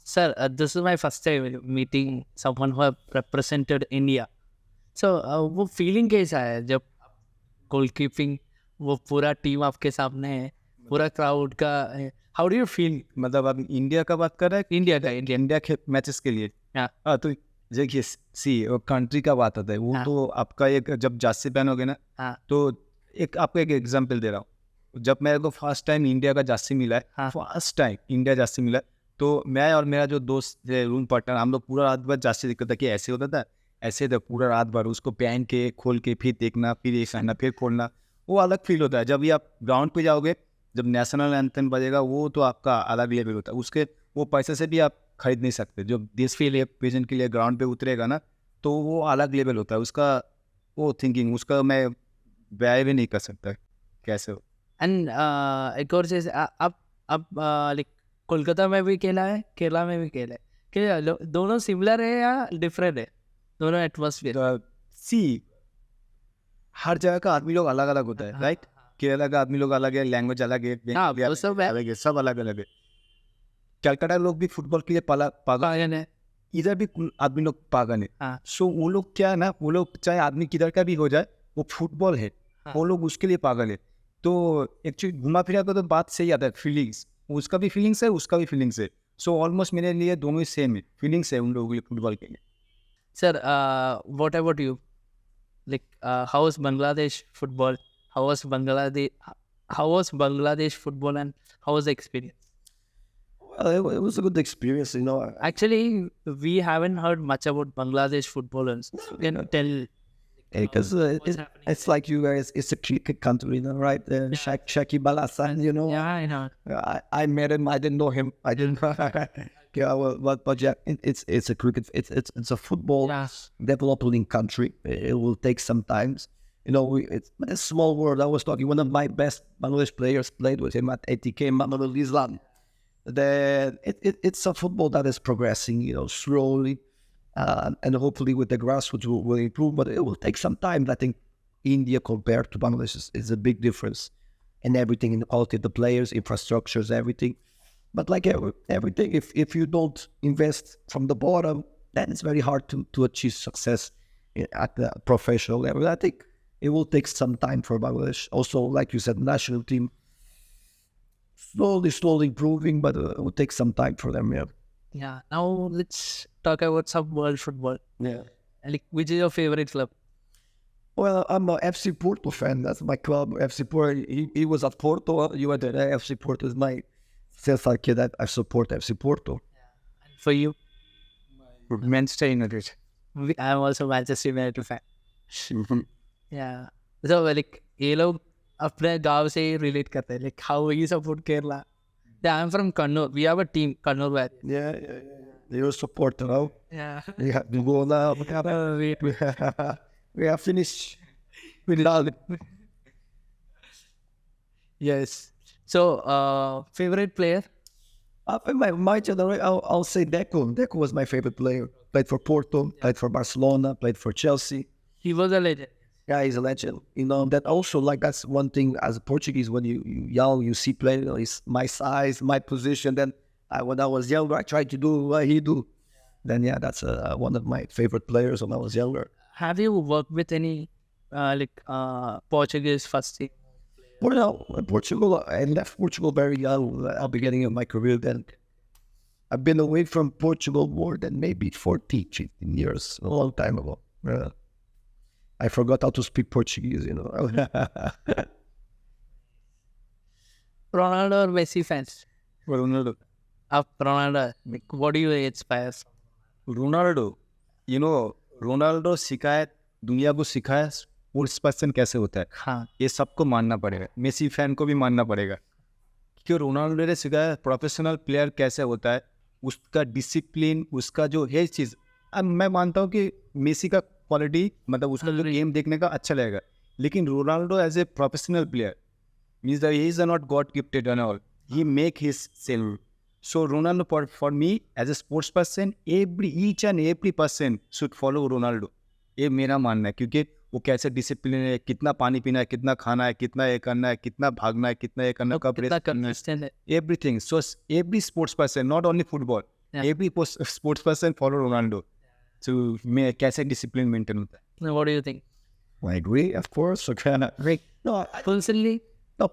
Sir, this is my first time meeting someone who have represented India. So वो feeling कैसा है जब goalkeeping वो पूरा टीम आपके सामने है, पूरा क्राउड का, हाउ डू यू फील? मतलब आप इंडिया का बात कर रहे हैं? इंडिया के मैचेस के लिए हाँ तो देखिए कंट्री का बात आता है वो तो आपका एक जब जर्सी पहनोगे ना तो एक आपको एक एग्जांपल दे रहा हूँ. जब मेरे को फर्स्ट टाइम इंडिया का जर्सी मिला है, फर्स्ट टाइम इंडिया जर्सी मिला है, तो मैं और मेरा जो दोस्त थे रूम पार्टनर, हम लोग पूरा रात भर जर्सी देखते था कि ऐसे होता था, ऐसे था पूरा रात भर उसको पहन के खोल के फिर देखना, फिर ये पहनना, फिर खोलना. वो अलग फील होता है. जब भी आप ग्राउंड पे जाओगे, जब नेशनल एंथम बजेगा, वो तो आपका अलग लेवल होता है. उसके वो पैसे से भी आप खरीद नहीं सकते. जो देश के लिए प्रेजेंट के लिए ग्राउंड पे उतरेगा ना, तो वो अलग लेवल होता है उसका. वो थिंकिंग उसका मैं बयां भी नहीं कर सकता कैसे हो. एंड एक और चीज, अब लाइक कोलकाता में भी खेला है, केरला में भी खेला है, क्या दोनों सिमिलर है या डिफरेंट है दोनों एटमॉस्फेयर? हर जगह का आदमी लोग अलग अलग होता है, राइट. केरला का आदमी लोग अलग है, लैंग्वेज अलग है, सब अलग अलग है. कलकत्ता लोग भी फुटबॉल के लिए पागल है, इधर भी आदमी लोग पागल है. सो वो लोग क्या है ना, वो लोग चाहे आदमी किधर का भी हो जाए, वो फुटबॉल है, वो लोग उसके लिए पागल है. तो एक्चुअली घुमा फिरा कर तो बात सही आता है, फीलिंग्स, उसका भी फीलिंग्स है, उसका भी फीलिंग्स है. सो ऑलमोस्ट मेरे लिए दोनों ही सेम है, फीलिंग्स है उन लोगों के लिए फुटबॉल के लिए. Sir, what about you? Like how was Bangladesh football? How was Bangladesh football, and how was the experience? Well, it was a good experience, you know. Actually, we haven't heard much about Bangladesh footballers. You know, tell. Because it's like you guys, it's a cricket country, you know, right? Shakib Al Hasan, you know. Yeah, I know. I met him. I didn't know him. I didn't. Yeah, well, but yeah, it's a cricket. It's a football developing country. It will take some time. You know, it's a small world. I was talking. One of my best Bangladesh players played with him at ATK Mamadou Islam. It's a football that is progressing, you know, slowly, and hopefully with the grassroots will improve. But it will take some time. I think India compared to Bangladesh is a big difference in everything, in the quality of the players, infrastructures, everything. But like everything, if you don't invest from the bottom, then it's very hard to achieve success at the professional level. I think it will take some time for Bangladesh. Also, like you said, national team slowly improving, but it will take some time for them. Yeah. Now let's talk about some world football. Yeah. Like, which is your favorite club? Well, I'm a FC Porto fan. That's my club. FC Porto. He was at Porto. You were there. FC Porto is my. Since a kid, I support FC Porto. And for you? Manchester United. I'm also Manchester United fan. Yeah. So like, ये लोग अपने गांव से relate करते हैं. Like how we support Kerala. Yeah, I'm from Kannur. We have a team, Kannur Valley. Yeah. You're a supporter, no? Yeah. We have to go now. We have finished. We done. Yes. So, favorite player? My generation, I'll say Deco. Deco was my favorite player. Played for Porto, played for Barcelona, played for Chelsea. He was a legend. Yeah, he's a legend. You know, that also, like, that's one thing as a Portuguese, when you young, you see players, you know, it's my size, my position. Then when I was younger, I tried to do what he do. Then, yeah, that's one of my favorite players when I was younger. Have you worked with any, Portuguese first team? Well, Portugal, I left Portugal very young at the beginning of my career. Then I've been away from Portugal more than maybe 14, 15 years, a long time ago. I forgot how to speak Portuguese, you know. Ronaldo or Messi fans? Ronaldo. Ronaldo, like, what do you inspire from? Ronaldo, you know, Ronaldo सिखाया दुनिया को सिखाया sports person कैसे होता है. हाँ. ये सबको मानना पड़ेगा. मेसी फैन को भी मानना पड़ेगा, क्योंकि रोनाल्डो ने सिखाया प्रोफेशनल प्लेयर कैसे होता है, उसका डिसिप्लिन, उसका जो है चीज़. अब मैं मानता हूँ कि मेसी का क्वालिटी, मतलब उसका जो गेम देखने का अच्छा लगेगा, लेकिन Ronaldo as a professional player means that he is not god gifted and all, he make his self. So Ronaldo, for me as a sports person, each and every person should follow Ronaldo. ये मेरा मानना है, क्योंकि वो कैसे discipline है, कितना पानी पीना है, कितना खाना है, कितना ये करना है, कितना भागना है, कितना ये करना है, कब रेस करना है, everything. So every sports person, not only football, every sports person follow Ronaldo. So कैसे discipline maintain होता है? What do you think? I agree, of course. Rick, personally,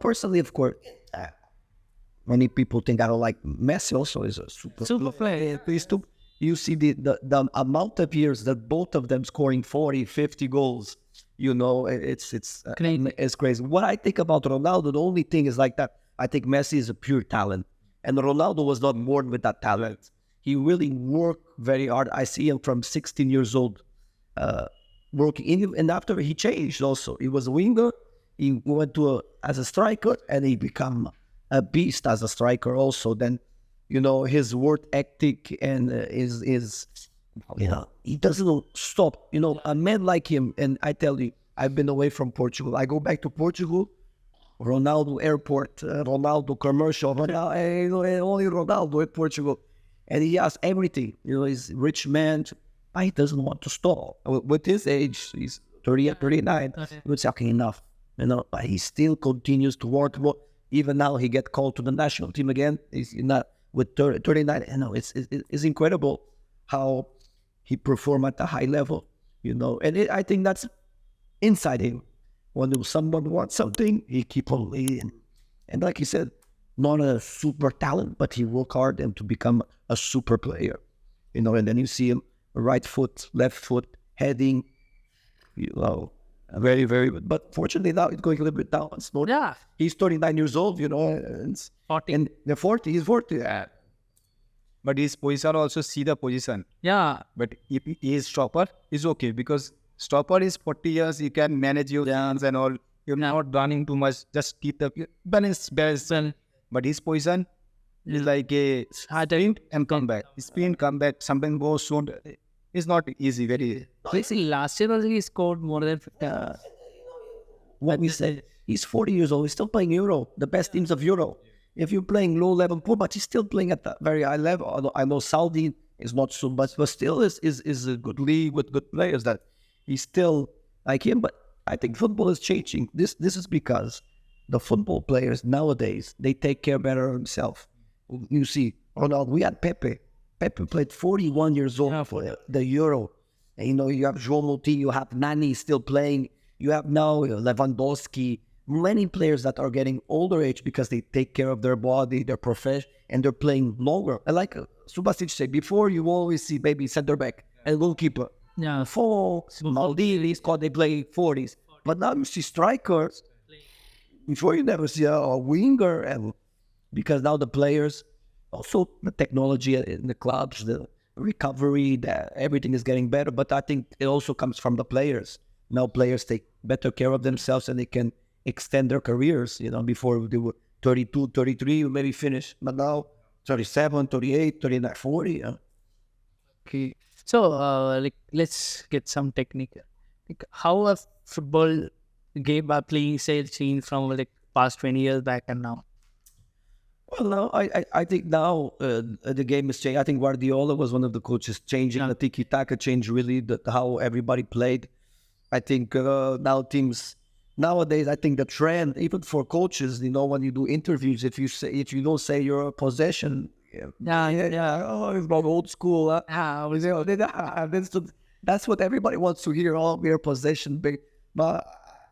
personally, of course. Many people think I don't like Messi. Also, is a super player. You see the amount of years that both of them scoring 40, 50 goals. It's crazy. What I think about Ronaldo, the only thing is like that. I think Messi is a pure talent, and Ronaldo was not born with that talent. He really worked very hard. I see him from 16 years old, working. And after he changed, also he was a winger. He went as a striker, and he became a beast as a striker. Also, then his work ethic and he doesn't stop. A man like him, and I tell you, I've been away from Portugal. I go back to Portugal, Ronaldo airport, Ronaldo commercial, only Ronaldo in Portugal. And he has everything. He's a rich man. He doesn't want to stop. With his age, he's 38, 39. It's okay, enough. But he still continues to work. Even now, he get called to the national team again. He's not with 39. It's incredible how he performed at a high level. And I think that's inside him. When someone wants something, he keep on leading. And like he said, not a super talent, but he worked hard and to become a super player. And then you see him right foot, left foot, heading, very, very good. But fortunately now it's going a little bit down. Yeah. He's 39 years old, and 40. And the 40, he's 40. Yeah. But his position also see the position. Yeah. But if he is stopper, is okay because stopper is 40 years, you can manage your hands and all. You're not running too much, just keep the balance. But his position is like a sprint and come back. Sprint, come back, something goes soon. It's not easy, very. See, last year also he scored more than 50. What we said, he's 40 years old, he's still playing Euro, the best teams of Euro. If you're playing low level pool, but he's still playing at a very high level. I know Saudi is not so much, but still is a good league with good players that he's still like him. But I think football is changing. This is because the football players nowadays, they take care better of themselves. You see, Ronaldo, we had Pepe. Pepe played 41 years old for the Euro. And, you have João Moutinho, you have Nani still playing. You have now Lewandowski. Many players that are getting older age because they take care of their body, their profession, and they're playing longer. And like Subhasish said, before you always see maybe center back and goalkeeper. Yeah. Maldini, they play 40s. But now you see strikers. Before you never see a winger, and because now the players, also the technology in the clubs, the recovery, everything is getting better. But I think it also comes from the players. Now players take better care of themselves and they can extend their careers. Before they were 32, 33, maybe finish. But now 37, 38, 39, 40. Yeah. Okay. So, let's get some technique. How a football game are playing changed from past 20 years back and now? Well, now I think now the game is changing. I think Guardiola was one of the coaches changing the tiki-taka, changed really how everybody played. I think now teams nowadays, I think the trend even for coaches, when you do interviews, if you don't say your possession, it's about old school. That's what everybody wants to hear. All your possession, but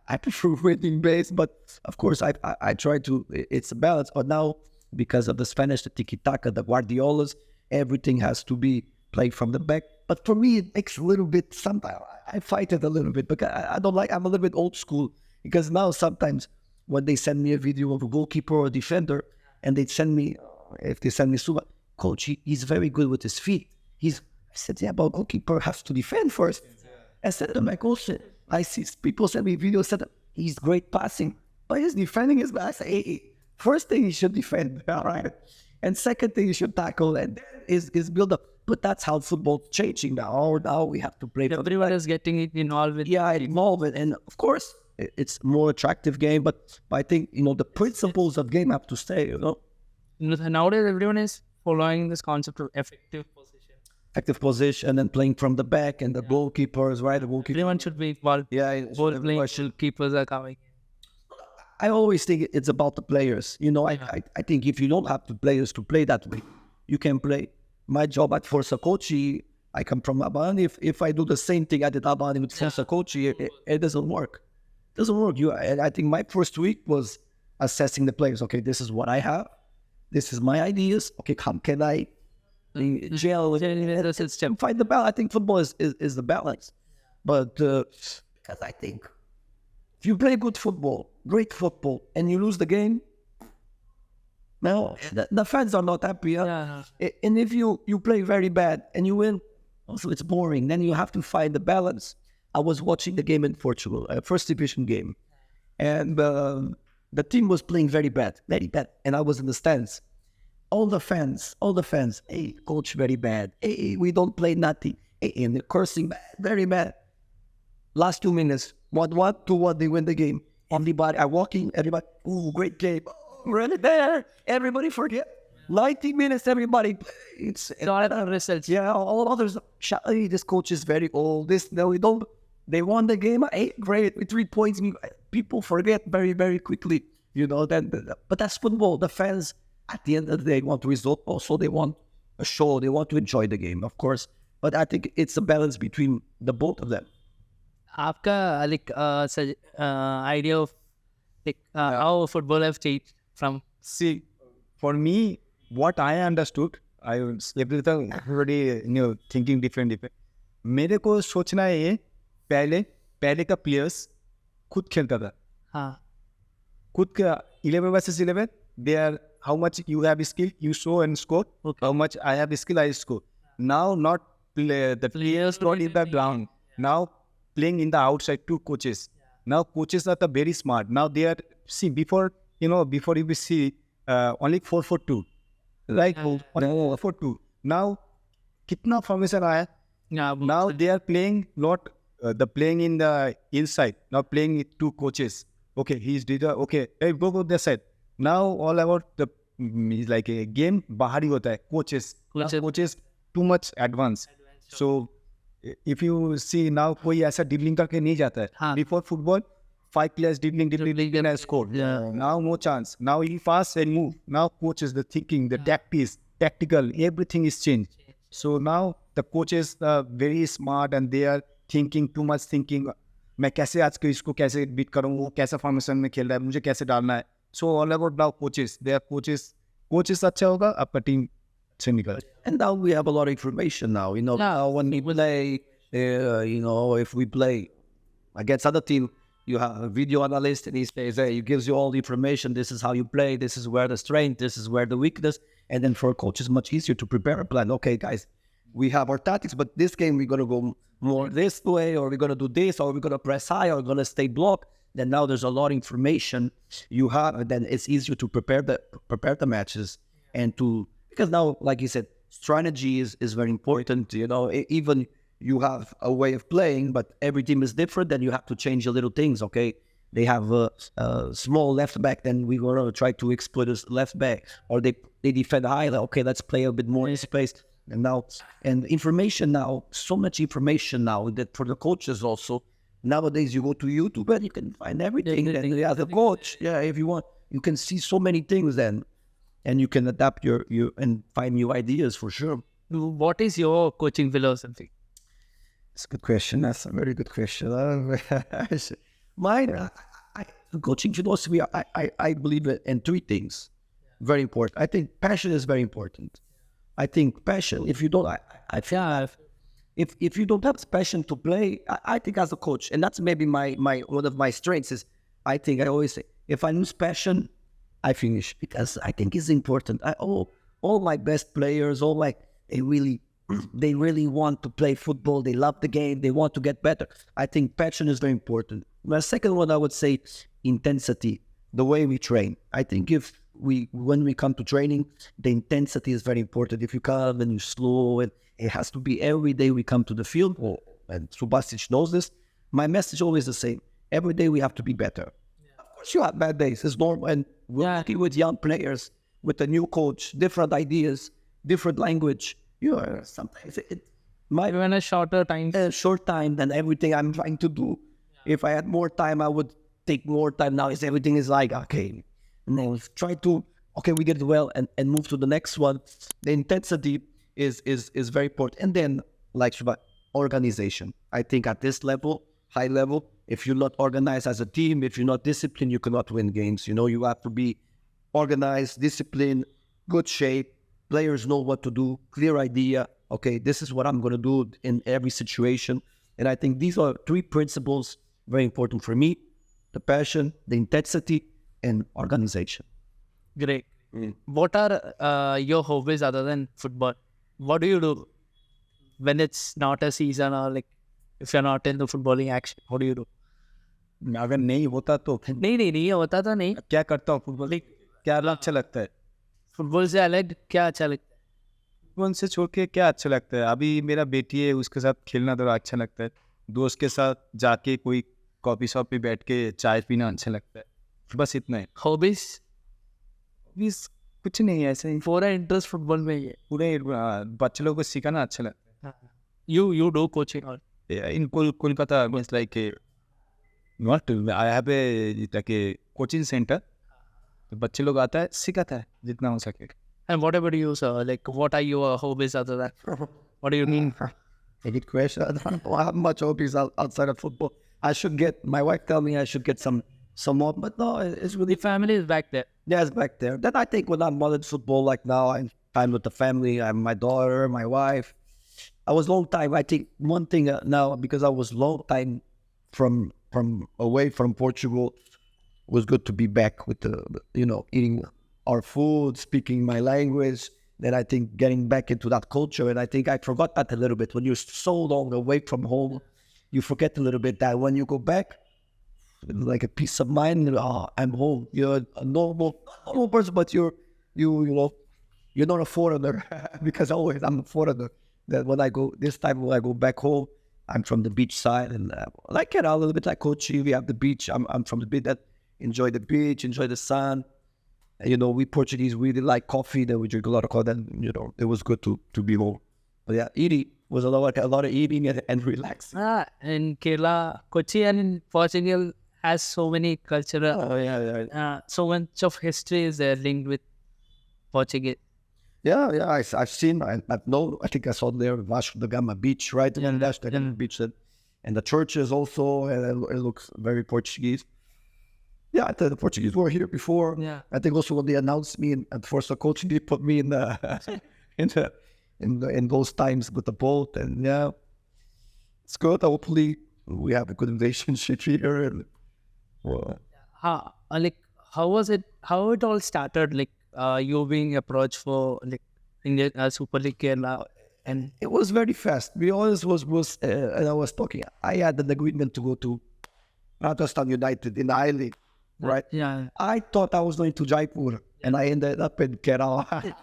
I prefer winning base. But of course, I try to. It's a balance. But now, because of the Spanish, the tiki-taka, the Guardiolas, everything has to be played from the back. But for me, it makes a little bit. Sometimes I fight it a little bit because I don't like. I'm a little bit old school because now sometimes when they send me a video of a goalkeeper or a defender, and they send me, if they send me Suba, coach, he's very good with his feet. I said, yeah, but goalkeeper has to defend first. I said to my coach, I see people send me videos, said he's great passing, but he's defending his back. I say, hey, first thing he should defend, all right? And second thing he should tackle, and then is build up. But that's how football's changing now. Now we have to play. Everyone is getting involved with. Yeah, involved, and of course it's more attractive game. But I think the principles of game have to stay. Nowadays everyone is following this concept of effective position and playing from the back, and the goalkeepers, right? The goalkeeper. Everyone should be involved. Yeah, both playing keepers are coming. I always think it's about the players. I think if you don't have the players to play that way, you can play my job at Forca Kochi, I come from Abani. If I do the same thing I did Abani with Forca Kochi, it doesn't work. It doesn't work. And I think my first week was assessing the players. Okay, this is what I have. This is my ideas. Okay, how can I gel the system? Find the balance. I think football is the balance. But because I think if you play good football, great football, and you lose the game, no, the fans are not happy. Huh? Yeah. And if you play very bad and you win, also it's boring. Then you have to find the balance. I was watching the game in Portugal, a first division game, and the team was playing very bad, and I was in the stands. All the fans, hey, coach, very bad. Hey, we don't play nothing. Hey, and they're cursing bad, very bad. Last 2 minutes, 1-1, they win the game. Everybody, I walk in, everybody, ooh, great game. Oh, really there. Everybody forget. 90 minutes, everybody. It's not a result. Yeah, all others, hey, this coach is very old. We don't. They won the game. Hey, great, with 3 points. People forget very, very quickly. But that's football. The fans, at the end of the day, want result. Also, they want a show. They want to enjoy the game, of course. But I think it's a balance between the both of them. आपका idea of how football have changed from? See, for me, what I understood, everybody thinking different. मेरे को सोचना है पहले का players खुद खेलता था. हाँ. खुद का 11 versus 11. They are how much you have skill, you show and score. Okay. How much I have skill, I score. Now not the players not in the ground. Now playing in the outside, 2 coaches. Now coaches are very smart. Now they are before you will see only 4-4-2, right? 4-4-2. Now kitna formation aaya? Now they are playing not playing in the inside. Now playing with 2 coaches. Okay, he's did okay. Hey, go this side. Now all about the like a game bahari hota hai. Coaches too much advanced. So if you see now कोई ऐसा dribbling करके नहीं जाता है. हाँ. Before football 5 players dribbling and score. Yeah. Now no chance. Now he pass and move. Now coaches the thinking, the tactics, tactical, everything is changed. So now the coaches are very smart and they are thinking too much thinking. मैं कैसे आज के इसको कैसे beat करूँ, वो कैसा formation में खेल रहा है, मुझे कैसे डालना है. So all about now coaches. They are coaches अच्छा होगा, आपका team अच्छे निकल. And now we have a lot of information now. Now when we play, if we play against other team, you have a video analyst and he says, hey, he gives you all the information. This is how you play. This is where the strength. This is where the weakness. And then for a coach, it's much easier to prepare a plan. Okay, guys, we have our tactics, but this game we're going to go more this way, or we're going to do this, or we're going to press high, or we're going to stay blocked. Then now there's a lot of information you have, and then it's easier to prepare the matches and because now, like you said, strategy is very important. Even you have a way of playing, but every team is different. Then you have to change a little things. Okay, they have a small left back, then we want to try to exploit this left back, or they defend high. Okay, let's play a bit more in space. And information now, so much information now that for the coaches also. Nowadays, you go to YouTube and you can find everything. And as a coach, if you want, you can see so many things then, and you can adapt your and find new ideas for sure. What is your coaching philosophy? It's a good question. That's a very good question. Mine, coaching philosophy, I believe in 3 things. Very important. I think passion is very important. I think passion, if you don't, if you don't have passion to play, I think as a coach, and that's maybe my one of my strengths is, I think I always say, if I lose passion, I finish, because I think it's important. All my best players, they really want to play football. They love the game. They want to get better. I think passion is very important. My second one, I would say intensity, the way we train. I think when we come to training, the intensity is very important. If you come and you slow, and it has to be every day we come to the field, and Subhasish knows this. My message is always the same. Every day we have to be better. Yeah. Of course you have bad days, it's normal. And we're working with young players, with a new coach, different ideas, different language. Sometimes it might be a shorter time. Short time than everything I'm trying to do. Yeah. If I had more time, I would take more time. Now everything is like, okay, and then try to, we did it well and move to the next one. The intensity, is very important. And then, like Shubha, organization. I think at this level, high level, if you're not organized as a team, if you're not disciplined, you cannot win games. You know, you have to be organized, disciplined, good shape. Players know what to do, clear idea. Okay, this is what I'm going to do in every situation. And I think these are three principles very important for me: the passion, the intensity, and organization. Great. What are your hobbies other than football? What do you do when it's not a season, or like if you're not in the footballing action? What do you do? अगर नहीं होता तो नहीं होता था नहीं. क्या करता हूँ? फुटबॉल क्या अच्छा लगता है? फुटबॉल से अलग क्या अच्छा लगता है? फुटबॉल से छोड़ के क्या अच्छा लगता है? अभी मेरा बेटी है, उसके साथ खेलना थोड़ा अच्छा लगता है. दोस्त के साथ जाके कोई कॉफी शॉप पे बैठ के चाय पीना अच्छा लगता है. बस इतना है. हॉबीज कुछ नहीं है, ऐसे ही पूरा इंटरेस्ट फुटबॉल में ही है. पूरे बच्चे लोग को सिखाना अच्छा लगता है. You do coaching or in Kolkata, it's like I have a coaching center. तो बच्चे लोग आता है, सिखाता है जितना हो सके. And what about you, sir? Like, what are your hobbies other than? What do you mean? A good question. I don't have much hobbies outside of football. My wife tell me I should get some more, but no, it's really The family is back there. Yeah, it's back there. Then I think when I'm more in football, like now, I'm time with the family. I'm my daughter, my wife. I was long time. I think one thing now, because I was long time from away from Portugal, was good to be back with the eating our food, speaking my language. Then I think getting back into that culture, and I think I forgot that a little bit. When you're so long away from home, you forget a little bit that when you go back, like a peace of mind. Oh, I'm home. You're a normal person, but you're not a foreigner because always I'm a foreigner. That when I go back home, I'm from the beach side, and like it a little bit like Kochi. We have the beach. I'm from the beach. That enjoy the beach, enjoy the sun. We Portuguese really like coffee. Then we drink a lot of coffee. Then it was good to be home. But yeah, eating was a lot of eating and relaxing. In Kerala, Kochi and in Portugal has so many cultural, so much of history is there linked with Portuguese. Yeah, I've seen, I've known, I think I saw there Vasco da Gama beach, right? Yeah, Vasco da Gama beach, and the churches also, and it looks very Portuguese. Yeah, I think the Portuguese were here before. Yeah. I think also when they announced me at Forca Kochi, they put me in those times with the boat, and yeah, it's good. Hopefully, we have a good relationship here. And, well, how was it? How it all started? Like you being approached for like Indian Super League Kerala, and it was very fast. We always was and I was talking. I had an agreement to go to Rajasthan United in the I League, right? Yeah. I thought I was going to Jaipur, and I ended up in Kerala.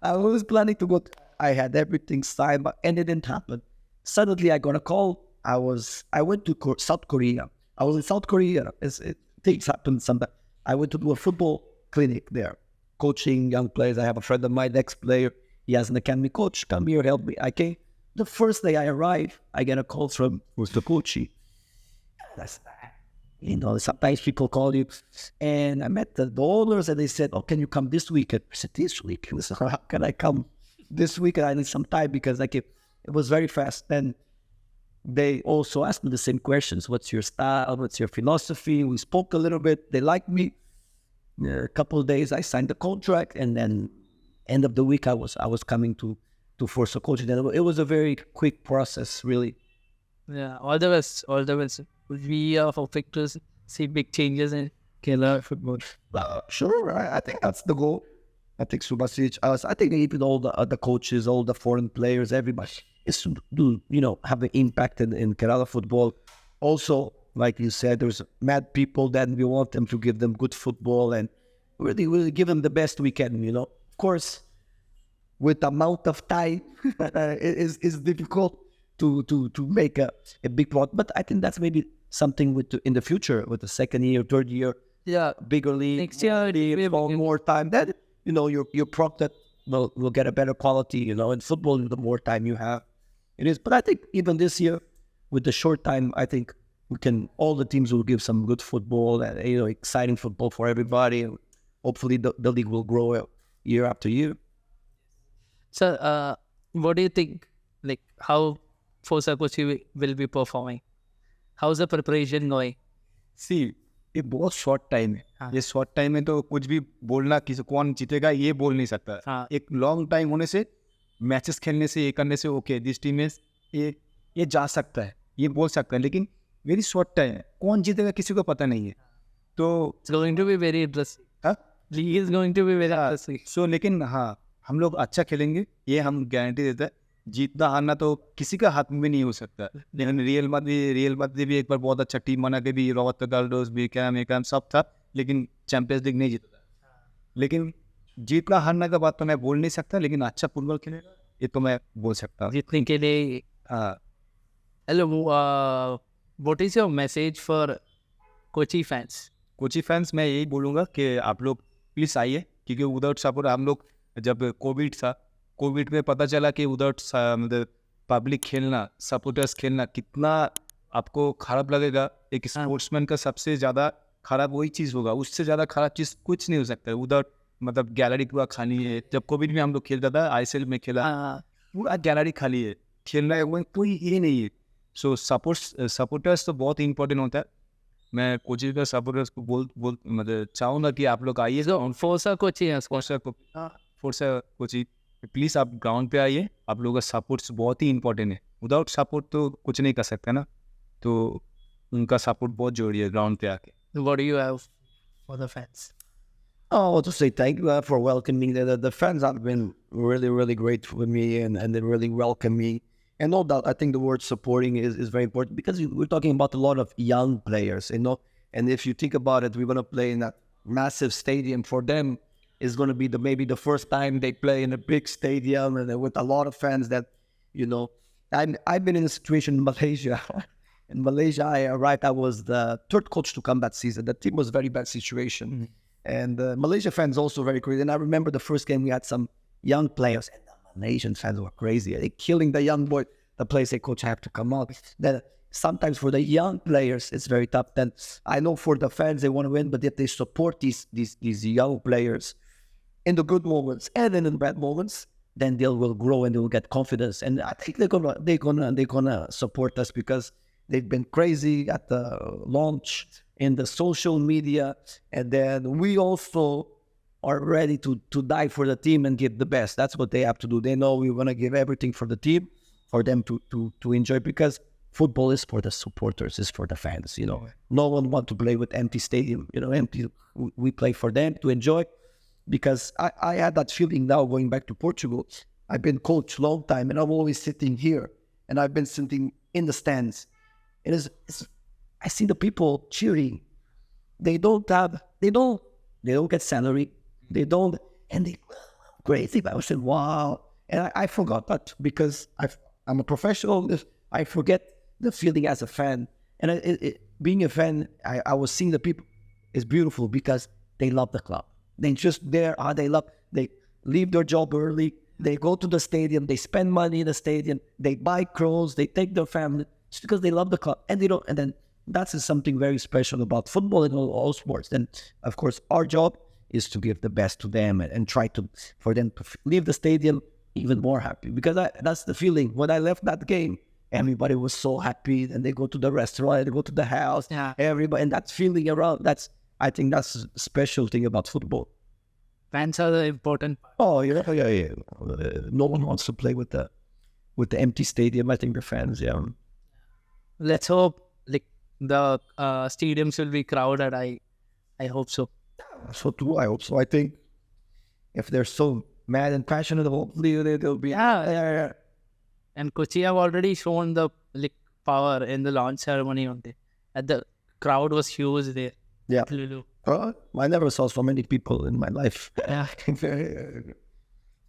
I was planning to go. I had everything signed, and it didn't happen. Suddenly, I got a call. I went to South Korea. I was in South Korea. Things happen sometimes. I went to do a football clinic there, coaching young players. I have a friend of mine, ex-player. He has an academy coach. Come here, help me. I came. The first day I arrived, I get a call from Forca Kochi. Sometimes people call you. And I met the owners, and they said, "Oh, can you come this weekend?" I said, "This week?" I said, "How can I come this weekend? I need some time," because it was very fast. And they also asked me the same questions. What's your style? What's your philosophy? We spoke a little bit. They liked me. A couple of days, I signed the contract, and then end of the week, I was coming to Forca Kochi. It was a very quick process, really. Yeah, all the best. We are hoping to see big changes in Kerala football. Sure, I think that's the goal. I think Subhasish, I think even all the other coaches, all the foreign players, everybody is to do, have an impact in Kerala football. Also, like you said, there's mad people that we want them to give them good football and really give them the best we can, Of course, with the amount of time, it's difficult to make a big plot. But I think that's maybe something in the future, with the second year, third year, bigger league. Next year, more time. That, your product will get a better quality, In football, the more time you have, it is. But I think even this year, with the short time, I think all the teams will give some good football and, exciting football for everybody. Hopefully the league will grow year after year. So what do you think, like how Forca Kochi will be performing? How's the preparation going? सी ये बहुत short time है. हाँ. ये short time में तो कुछ भी बोलना, किसी कौन जीतेगा ये बोल नहीं सकता. हाँ. एक लॉन्ग टाइम होने से, मैचेस खेलने से, ये करने से ओके दिस टीम इज ये जा सकता है, ये बोल सकता है. लेकिन वेरी शॉर्ट टाइम है, कौन जीतेगा किसी को पता नहीं है. तो It's going to be very interesting. हाँ, League is going to be very interesting. सो लेकिन हाँ, हम लोग अच्छा खेलेंगे, ये हम गारंटी देते हैं. जीतना हारना तो किसी का हाथ में भी नहीं हो सकता. लेकिन रियल माद्रिद भी एक बार बहुत अच्छा टीम बना के भी, रॉबर्टो कार्लोस भी क्या सब था, लेकिन चैंपियंस लीग नहीं जीता. लेकिन जीतना हारना का बात तो मैं बोल नहीं सकता, लेकिन अच्छा फुटबॉल खेलेगा ये तो मैं बोल सकता हूँ. जीतने के लिए. हाँ. Hello, what is your message for Kochi fans? Kochi fans मैं यही बोलूँगा कि आप लोग प्लीज़ आइए, क्योंकि विदाउट सपोर्ट हम लोग, जब कोविड था, कोविड में पता चला कि विदाउट मतलब पब्लिक खेलना, सपोर्टर्स खेलना कितना आपको ख़राब लगेगा. एक स्पोर्ट्समैन का सबसे ज़्यादा ख़राब वही चीज़ होगा, उससे ज़्यादा ख़राब चीज़ कुछ नहीं हो सकता है. विदाउट मतलब गैलरी पूरा खाली है. जब कोविड में हम लोग खेलता था, ISL में खेला, पूरा गैलरी खाली है, खेलना है वो कोई ये नहीं है. सो सपोर्टर्स तो बहुत ही इंपॉर्टेंट होता है. मैं कोची का सपोर्टर्स को बोल मतलब चाहूँगा कि आप लोग आइए. Forca Kochi है. फोर्सा कोची प्लीज़ आप ग्राउंड पे आइए. आप लोगों का सपोर्ट्स बहुत ही इंपॉर्टेंट है. विदाउट सपोर्ट तो कुछ नहीं कर सकते ना, तो उनका सपोर्ट बहुत जरूरी है ग्राउंड पे आके. What do you have for the fans? Oh, to say thank you for welcoming. The fans have been really, really great with me, and they really welcome me. And no doubt, I think the word supporting is very important, because we're talking about a lot of young players, you know. And if you think about it, we're going to play in that massive stadium. For them, it's going to be maybe the first time they play in a big stadium and with a lot of fans that, you know. I've been in a situation in Malaysia. In Malaysia, I arrived, I was the third coach to come that season. The team was a very bad situation. Mm-hmm. And Malaysia fans also very crazy. And I remember the first game, we had some young players, and the Malaysian fans were crazy. They're killing the young boy. The players say, coach, I have to come out. Then sometimes for the young players, it's very tough. Then I know for the fans, they want to win, but if they support these young players in the good moments and in the bad moments, then they will grow and they will get confidence. And I think they're gonna support us, because they've been crazy at the launch in the social media, and then we also are ready to die for the team and give the best. That's what they have to do. They know we want to give everything for the team, for them to enjoy, because football is for the supporters, is for the fans, you know. No one wants to play with empty stadium, you know, empty. We play for them to enjoy, because I had that feeling now going back to Portugal. I've been coach long time, and I'm always sitting here, and I've been sitting in the stands. I see the people cheering. They don't get salary. They don't, and they crazy. I said, wow. And I forgot that, because I'm a professional. I forget the feeling as a fan. And being a fan, I was seeing the people. It's beautiful, because they love the club. They just they leave their job early. They go to the stadium. They spend money in the stadium. They buy clothes. They take their family just because they love the club. And they don't. And then that's something very special about football and all sports. Then, of course, our job is to give the best to them and try for them to leave the stadium even more happy. Because that's the feeling. When I left that game, everybody was so happy. And they go to the restaurant, they go to the house. Yeah. Everybody, and that feeling around, I think that's a special thing about football. Fans are the important part. Oh, yeah. No one wants to play with the empty stadium. I think the fans, yeah. Let's hope the stadiums will be crowded. I hope so. So too, I hope so. I think if they're so mad and passionate, hopefully they'll be. Yeah. And Kochi have already shown the power in the launch ceremony on day. And the crowd was huge there. Yeah. I never saw so many people in my life. Yeah.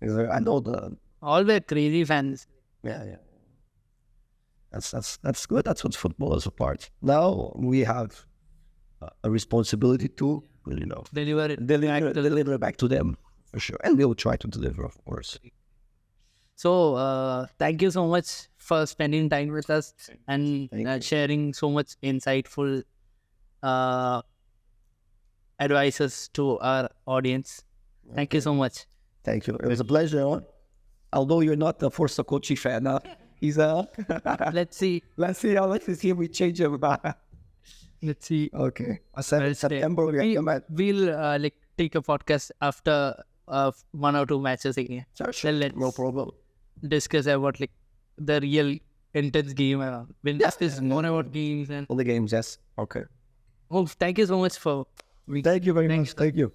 I know all were crazy fans. Yeah. That's good. That's what football is about. Now we have a responsibility to, you know, deliver back to them, for sure. And we will try to deliver, of course. So thank you so much for spending time with us and sharing so much insightful advices to our audience. Thank you so much. Thank you. It was a pleasure. although you're not a Forca Kochi fan, he's a... Let's see. Let's see if we change him. Let's see. Okay. September, we'll take a podcast after 1 or 2 matches again. Sure. Then let's No problem. discuss about the real intense game. We'll discuss more about games and All the games, yes. Okay. thank you so much for. Thank you very much. Thank you.